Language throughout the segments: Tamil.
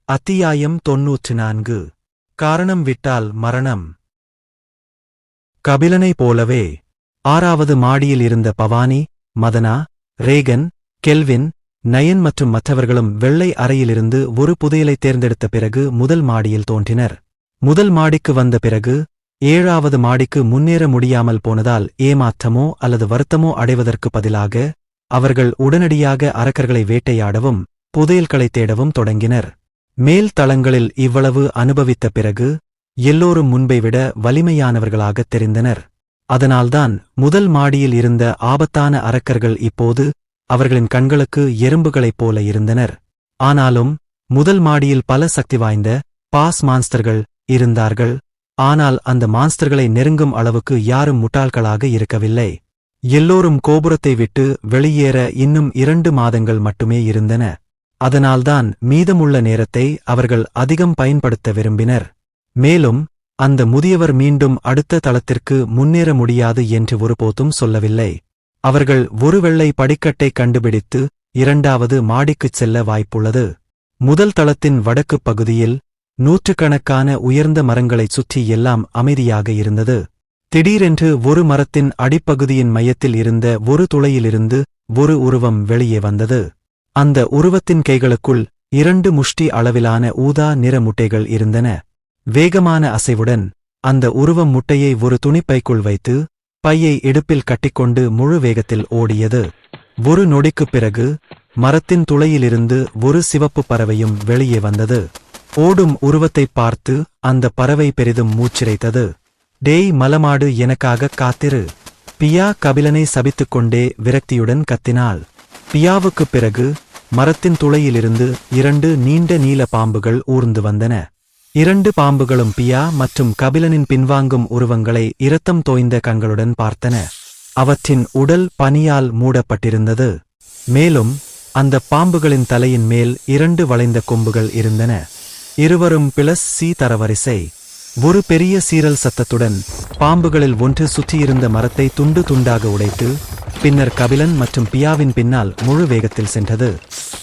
அத்தியாயம் 94 காரணம் விட்டால் மரணம். கபிலனைப் போலவே 6வது மாடியில் இருந்த பவானி, மதனா, ரேகன், கெல்வின், நயன் மற்றும் மற்றவர்களும் வெள்ளை அறையிலிருந்து ஒரு புதையலை தேர்ந்தெடுத்த பிறகு முதல் மாடியில் தோன்றினர். முதல் மாடிக்கு வந்த பிறகு 7வது மாடிக்கு முன்னேற முடியாமல் போனதால் ஏமாற்றமோ அல்லது வருத்தமோ அடைவதற்கு பதிலாக அவர்கள் உடனடியாக அரக்கர்களை வேட்டையாடவும் புதையல்களைத் தேடவும் தொடங்கினர். மேல் தளங்களில் இவ்வளவு அனுபவித்த பிறகு எல்லோரும் முன்பை விட வலிமையானவர்களாகத் தெரிந்தனர். அதனால்தான் முதல் மாடியில் இருந்த ஆபத்தான அரக்கர்கள் இப்போது அவர்களின் கண்களுக்கு எறும்புகளைப் போல இருந்தனர். ஆனாலும் முதல் மாடியில் பல சக்தி வாய்ந்த பாஸ் மான்ஸ்டர்கள் இருந்தார்கள். ஆனால் அந்த மான்ஸ்டர்களை நெருங்கும் அளவுக்கு யாரும் முட்டாள்களாக இருக்கவில்லை. எல்லோரும் கோபுரத்தை விட்டு வெளியேற இன்னும் 2 மாதங்கள் மட்டுமே இருந்தன. அதனால்தான் மீதமுள்ள நேரத்தை அவர்கள் அதிகம் பயன்படுத்த விரும்பினர். மேலும் அந்த முதியவர் மீண்டும் அடுத்த தளத்திற்கு முன்னேற முடியாது என்று ஒருபோதும் சொல்லவில்லை. அவர்கள் ஒரு வெள்ளை படிக்கட்டை கண்டுபிடித்து 2வது மாடிக்குச் செல்ல வாய்ப்புள்ளது. முதல் தளத்தின் வடக்குப் பகுதியில் நூற்றுக்கணக்கான உயர்ந்த மரங்களைச் சுற்றி எல்லாம் அமைதியாக இருந்தது. திடீரென்று ஒரு மரத்தின் அடிப்பகுதியின் மையத்தில் இருந்த ஒரு துளையிலிருந்து ஒரு உருவம் வெளியே வந்தது. அந்த உருவத்தின் கைகளுக்குள் 2 முஷ்டி அளவிலான ஊதா நிற முட்டைகள் இருந்தன. வேகமான அசைவுடன் அந்த உருவம் முட்டையை ஒரு துணிப்பைக்குள் வைத்து பையை இடுப்பில் கட்டிக்கொண்டு முழு வேகத்தில் ஓடியது. ஒரு நொடிக்குப் பிறகு மரத்தின் துளையிலிருந்து ஒரு சிவப்பு பறவையும் வெளியே வந்தது. ஓடும் உருவத்தைப் பார்த்து அந்த பறவை பெரிதும் மூச்சிரைத்தது. டேய் மலமாடு, எனக்காக காத்திரு. பியா கபிலனை சபித்துக்கொண்டே விரக்தியுடன் கத்தினாள். பியாவுக்குப் பிறகு மரத்தின் துளையிலிருந்து 2 நீண்ட நீல பாம்புகள் ஊர்ந்து வந்தன. 2 பாம்புகளும் பியா மற்றும் கபிலனின் பின்வாங்கும் உருவங்களை இரத்தம் தோய்ந்த கண்களுடன் பார்த்தன. அவற்றின் உடல் பனியால் மூடப்பட்டிருந்தது. மேலும் அந்த பாம்புகளின் தலையின் மேல் 2 வளைந்த கொம்புகள் இருந்தன. இருவரும் +C தரவரிசை. ஒரு பெரிய சீரல் சத்தத்துடன் பாம்புகளில் ஒன்று சுற்றியிருந்த மரத்தை துண்டு துண்டாக உடைத்து பின்னர் கபிலன் மற்றும் பியாவின் பின்னால் முழு வேகத்தில் சென்றது.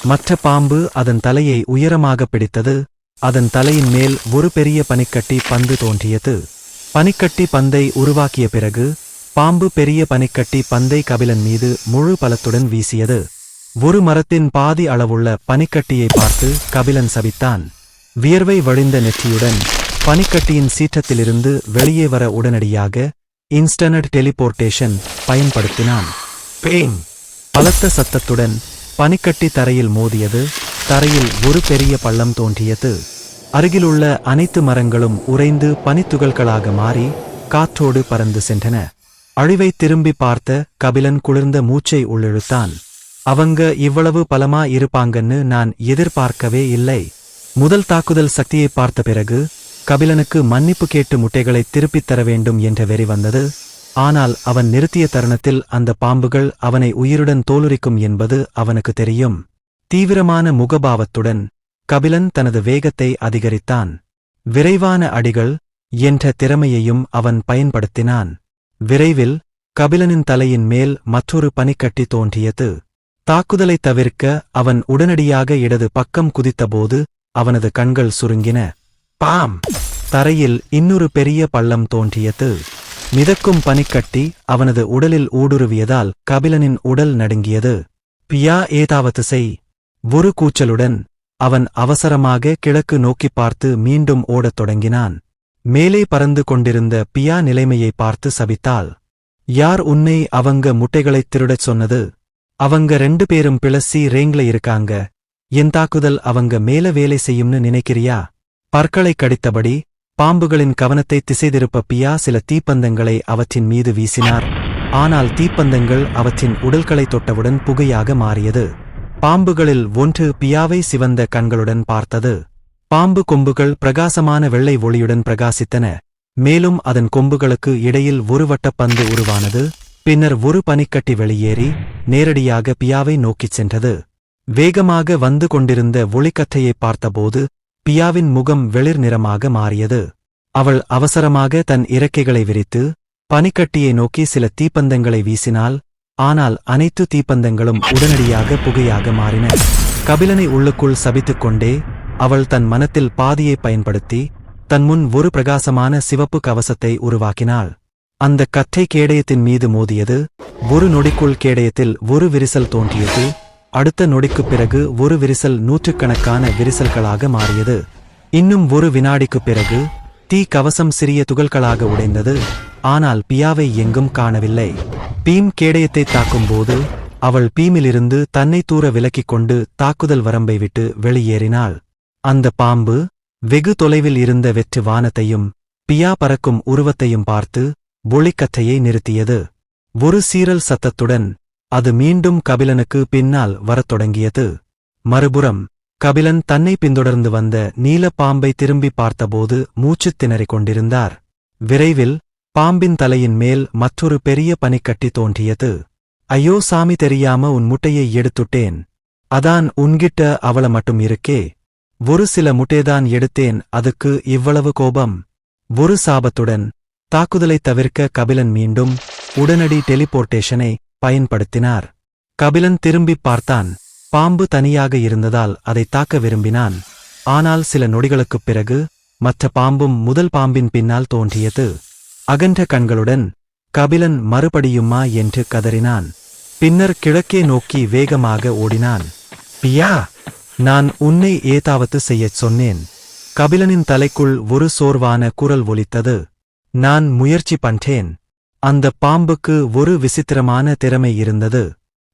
மற்ற பாம்பு அதன் தலையை உயரமாக பிடித்தது. அதன் தலையின் மேல் ஒரு பெரிய பனிக்கட்டி பந்து தோன்றியது. பனிக்கட்டி பந்தை உருவாக்கிய பிறகு பாம்பு பெரிய பனிக்கட்டி பந்தை கபிலன் மீது முழு பலத்துடன் வீசியது. ஒரு மரத்தின் பாதி அளவுள்ள பனிக்கட்டியை பார்த்து கபிலன் சபித்தான். வியர்வை வழிந்த நெற்றியுடன் பனிக்கட்டியின் சீற்றத்திலிருந்து வெளியே வர உடனடியாக இன்ஸ்டன்ட் டெலிபோர்டேஷன் பயன்படுத்தினான். பேங்! பலத்த சத்தத்துடன் பனிக்கட்டி தரையில் மோதியது. தரையில் ஒரு பெரிய பள்ளம் தோன்றியது. அருகிலுள்ள அனைத்து மரங்களும் உறைந்து பனித்துகள்களாக மாறி காற்றோடு பறந்து சென்றன. அழிவை திரும்பி பார்த்த கபிலன் குளிர்ந்த மூச்சை உள்ளிழுத்தான். அவங்க இவ்வளவு பலமா இருப்பாங்கன்னு நான் எதிர்பார்க்கவே இல்லை. முதல் தாக்குதல் சக்தியை பார்த்த பிறகு கபிலனுக்கு மன்னிப்பு கேட்டு முட்டைகளை திருப்பித் தர வேண்டும் என்ற வெறி வந்தது. ஆனால் அவன் நிறுத்திய தருணத்தில் அந்த பாம்புகள் அவனை உயிருடன் தோலுரிக்கும் என்பது அவனுக்கு தெரியும். தீவிரமான முகபாவத்துடன் கபிலன் தனது வேகத்தை அதிகரித்தான். விரைவான அடிகள் என்ற திறமையையும் அவன் பயன்படுத்தினான். விரைவில் கபிலனின் தலையின் மேல் மற்றொரு பனிக்கட்டி தோன்றியது. தாக்குதலைத் தவிர்க்க அவன் உடனடியாக இடது பக்கம் குதித்தபோது அவனது கண்கள் சுருங்கின. பாம்! தரையில் இன்னொரு பெரிய பள்ளம் தோன்றியது. மிதக்கும் பனிக்கட்டி அவனது உடலில் ஊடுருவியதால் கபிலனின் உடல் நடுங்கியது. பியா, ஏதாவது செய்! ஒரு கூச்சலுடன் அவன் அவசரமாக கிழக்கு நோக்கிப் பார்த்து மீண்டும் ஓடத் தொடங்கினான். மேலே பறந்து கொண்டிருந்த பியா நிலைமையை பார்த்து சபித்தாள். யார் உன்னை அவங்க முட்டைகளைத் திருடச் சொன்னது? அவங்க 2 பேரும் +C ரேங்க்ல இருக்காங்க. என் தாக்குதல் அவங்க மேல வேலை செய்யும்னு நினைக்கிறியா? பற்களை கடித்தபடி பாம்புகளின் கவனத்தை திசைதிருப்ப பியா சில தீப்பந்தங்களை அவற்றின் மீது வீசினார். ஆனால் தீப்பந்தங்கள் அவற்றின் உடல்களை தொட்டவுடன் புகையாக மாறியது. பாம்புகளில் ஒன்று பியாவை சிவந்த கண்களுடன் பார்த்தது. பாம்பு கொம்புகள் பிரகாசமான வெள்ளை ஒளியுடன் பிரகாசித்தன. மேலும் அதன் கொம்புகளுக்கு இடையில் ஒரு வட்டப்பந்து உருவானது. பின்னர் ஒரு பனிக்கட்டி வெளியேறி நேரடியாக பியாவை நோக்கிச் சென்றது. வேகமாக வந்து கொண்டிருந்த ஒளிக்கற்றையை பார்த்தபோது பியாவின் முகம் வெளிர் நிறமாக மாறியது. அவள் அவசரமாக தன் இறக்கைகளை விரித்து பனிக்கட்டியை நோக்கி சில தீப்பந்தங்களை வீசினாள். ஆனால் அனைத்து தீப்பந்தங்களும் உடனடியாக புகையாக மாறின. கபிலனை உள்ளுக்குள் சபித்துக் கொண்டே அவள் தன் மனத்தில் பாதியை பயன்படுத்தி தன் முன் ஒரு பிரகாசமான சிவப்பு கவசத்தை உருவாக்கினாள். அந்த கற்றை கேடயத்தின் மீது மோதியது. ஒரு நொடிக்குள் கேடயத்தில் ஒரு விரிசல் தோன்றியது. அடுத்த நொடிக்குப் பிறகு ஒரு விரிசல் நூற்றுக்கணக்கான விரிசல்களாக மாறியது. இன்னும் ஒரு வினாடிக்குப் பிறகு தீ கவசம் சிறிய துகள்களாக உடைந்தது. ஆனால் பியாவை எங்கும் காணவில்லை. பீம் கேடயத்தை தாக்கும்போது அவள் பீமிலிருந்து தன்னை தூர விலக்கிக் கொண்டு தாக்குதல் வரம்பை விட்டு வெளியேறினாள். அந்த பாம்பு வெகு தொலைவில் இருந்த வெற்று வானத்தையும் பியா பறக்கும் உருவத்தையும் பார்த்து ஒளிக்கற்றையை நிறுத்தியது. ஒரு சீரல் சத்தத்துடன் அது மீண்டும் கபிலனுக்கு பின்னால் வரத் தொடங்கியது. மறுபுறம் கபிலன் தன்னை பின்தொடர்ந்து வந்த நீல பாம்பை திரும்பி பார்த்தபோது மூச்சுத் திணறிக் கொண்டிருந்தார். விரைவில் பாம்பின் தலையின் மேல் மற்றொரு பெரிய பனிக்கட்டி தோன்றியது. ஐயோ சாமி, தெரியாம உன் முட்டையை எடுத்துட்டேன். அதான் உன்கிட்ட அவள மட்டும் இருக்கே. ஒரு சில முட்டைதான் எடுத்தேன், அதுக்கு இவ்வளவு கோபம். ஒரு சாபத்துடன் தாக்குதலைத் தவிர்க்க கபிலன் மீண்டும் உடனடி டெலிபோர்டேஷனை பயன்படுத்தினார். கபிலன் திரும்பிப் பார்த்தான். பாம்பு தனியாக இருந்ததால் அதை தாக்க விரும்பினான். ஆனால் சில நொடிகளுக்குப் பிறகு மற்ற பாம்பும் முதல் பாம்பின் பின்னால் தோன்றியது. அகன்ற கண்களுடன் கபிலன் மறுபடியுமா என்று கதறினான். பின்னர் கிழக்கே நோக்கி வேகமாக ஓடினான். பியா, நான் உன்னை ஏதாவது செய்யச் சொன்னேன். கபிலனின் தலைக்குள் ஒரு சோர்வான குரல் ஒலித்தது. நான் முயற்சி பண்றேன். அந்த பாம்புக்கு ஒரு விசித்திரமான திறமை இருந்தது.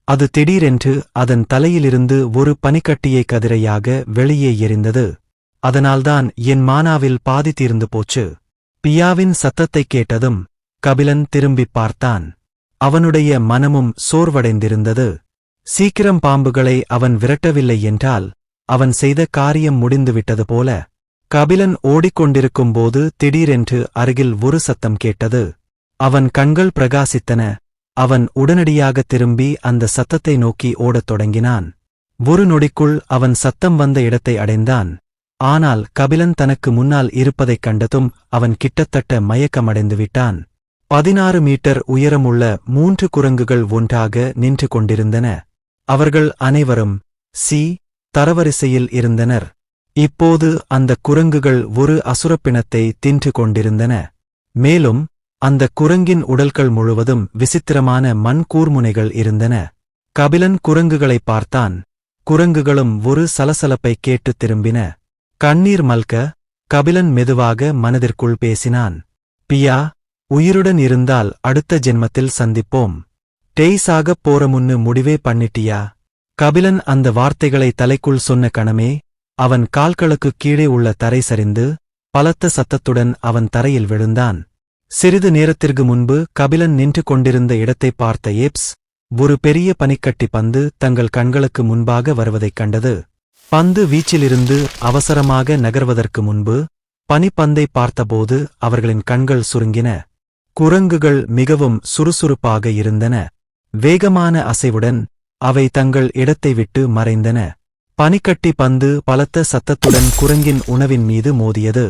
அது திடீரென்று அதன் தலையிலிருந்து ஒரு பனிக்கட்டியை கதிரையாக வெளியே எறிந்தது. அதனால்தான் என் மானாவில் பாதி தீர்ந்து போச்சு. பியாவின் சத்தத்தைக் கேட்டதும் கபிலன் திரும்பிப் பார்த்தான். அவனுடைய மனமும் சோர்வடைந்திருந்தது. சீக்கிரம் பாம்புகளை அவன் விரட்டவில்லை என்றால் அவன் செய்த காரியம் முடிந்துவிட்டது போல. கபிலன் ஓடிக்கொண்டிருக்கும்போது திடீரென்று அருகில் ஒரு சத்தம் கேட்டது. அவன் கண்கள் பிரகாசித்தன. அவன் உடனடியாக திரும்பி அந்த சத்தத்தை நோக்கி ஓடத் தொடங்கினான். ஒரு நொடிக்குள் அவன் சத்தம் வந்த இடத்தை அடைந்தான். ஆனால் கபிலன் தனக்கு முன்னால் இருப்பதைக் கண்டதும் அவன் கிட்டத்தட்ட மயக்கமடைந்து விட்டான். 16 மீட்டர் உயரமுள்ள 3 குரங்குகள் ஒன்றாக நின்று கொண்டிருந்தன. அவர்கள் அனைவரும் தரவரிசையில் இருந்தனர். இப்போது அந்த குரங்குகள் ஒரு அசுரப்பிணத்தை தின்று கொண்டிருந்தன. மேலும் அந்த குரங்கின் உடல்கள் முழுவதும் விசித்திரமான மண் கூர்முனைகள் இருந்தன. கபிலன் குரங்குகளைப் பார்த்தான். குரங்குகளும் ஒரு சலசலப்பை கேட்டுத் திரும்பின. கண்ணீர் மல்க கபிலன் மெதுவாக மனதிற்குள் பேசினான். பியா, உயிருடன் இருந்தால் அடுத்த ஜென்மத்தில் சந்திப்போம். டெய்ஸாகப் போற முன்னு முடிவே பண்ணிட்டியா? கபிலன் அந்த வார்த்தைகளை தலைக்குள் சொன்ன கணமே அவன் கால்களுக்குக் கீழே உள்ள தரை சரிந்து பலத்த சத்தத்துடன் அவன் தரையில் விழுந்தான். சிறிது நேரத்திற்கு முன்பு கபிலன் நின்று கொண்டிருந்த இடத்தைப் பார்த்த ஏப்ஸ் ஒரு பெரிய பனிக்கட்டி பந்து தங்கள் கண்களுக்கு முன்பாக வருவதைக் கண்டது. பந்து வீச்சிலிருந்து அவசரமாக நகர்வதற்கு முன்பு பனிப்பந்தை பார்த்தபோது அவர்களின் கண்கள் சுருங்கின. குரங்குகள் மிகவும் சுறுசுறுப்பாக இருந்தன. வேகமான அசைவுடன் அவை தங்கள் இடத்தை விட்டு மறைந்தன. பனிக்கட்டி பந்து பலத்த சத்தத்துடன் குரங்கின் உணவின் மீது மோதியது.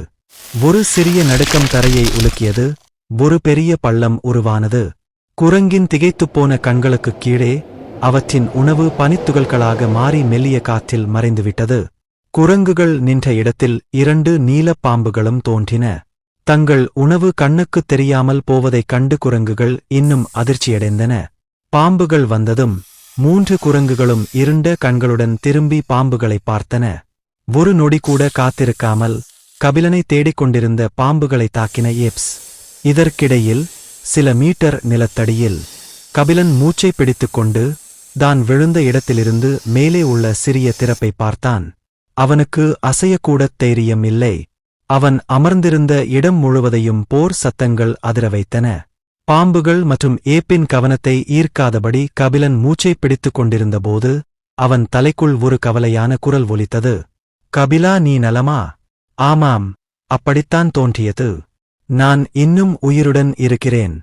ஒரு சிறிய நடுக்கம் தரையை உலுக்கியது. ஒரு பெரிய பள்ளம் உருவானது. குரங்கின் திகைத்துப்போன கண்களுக்குக் கீழே அவற்றின் உணவு பனித்துகள்களாக மாறி மெல்லிய காற்றில் மறைந்துவிட்டது. குரங்குகள் நின்ற இடத்தில் 2 நீலப் பாம்புகளும் தோன்றின. தங்கள் உணவு கண்ணுக்குத் தெரியாமல் போவதைக் கண்டு குரங்குகள் இன்னும் அதிர்ச்சியடைந்தன. பாம்புகள் வந்ததும் 3 குரங்குகளும் இருண்ட கண்களுடன் திரும்பி பாம்புகளைப் பார்த்தன. ஒரு நொடி கூட காத்திருக்காமல் கபிலனை தேடிக் கொண்டிருந்த பாம்புகளை தாக்கின ஏப்ஸ். இதற்கிடையில் சில மீட்டர் நிலத்தடியில் கபிலன் மூச்சை பிடித்துக்கொண்டு தான் விழுந்த இடத்திலிருந்து மேலே உள்ள சிறிய திறப்பை பார்த்தான். அவனுக்கு அசையக்கூடத் தைரியம் இல்லை. அவன் அமர்ந்திருந்த இடம் முழுவதையும் போர் சத்தங்கள் அதிர வைத்தன. பாம்புகள் மற்றும் ஏப்பின் கவனத்தை ஈர்க்காதபடி கபிலன் மூச்சை பிடித்துக் கொண்டிருந்தபோது அவன் தலைக்குள் ஒரு கவலையான குரல் ஒலித்தது. கபிலா, நீ நலமா? ஆமாம், அப்படித்தான் தோன்றியது. நான் இன்னும் உயிருடன் இருக்கிறேன்.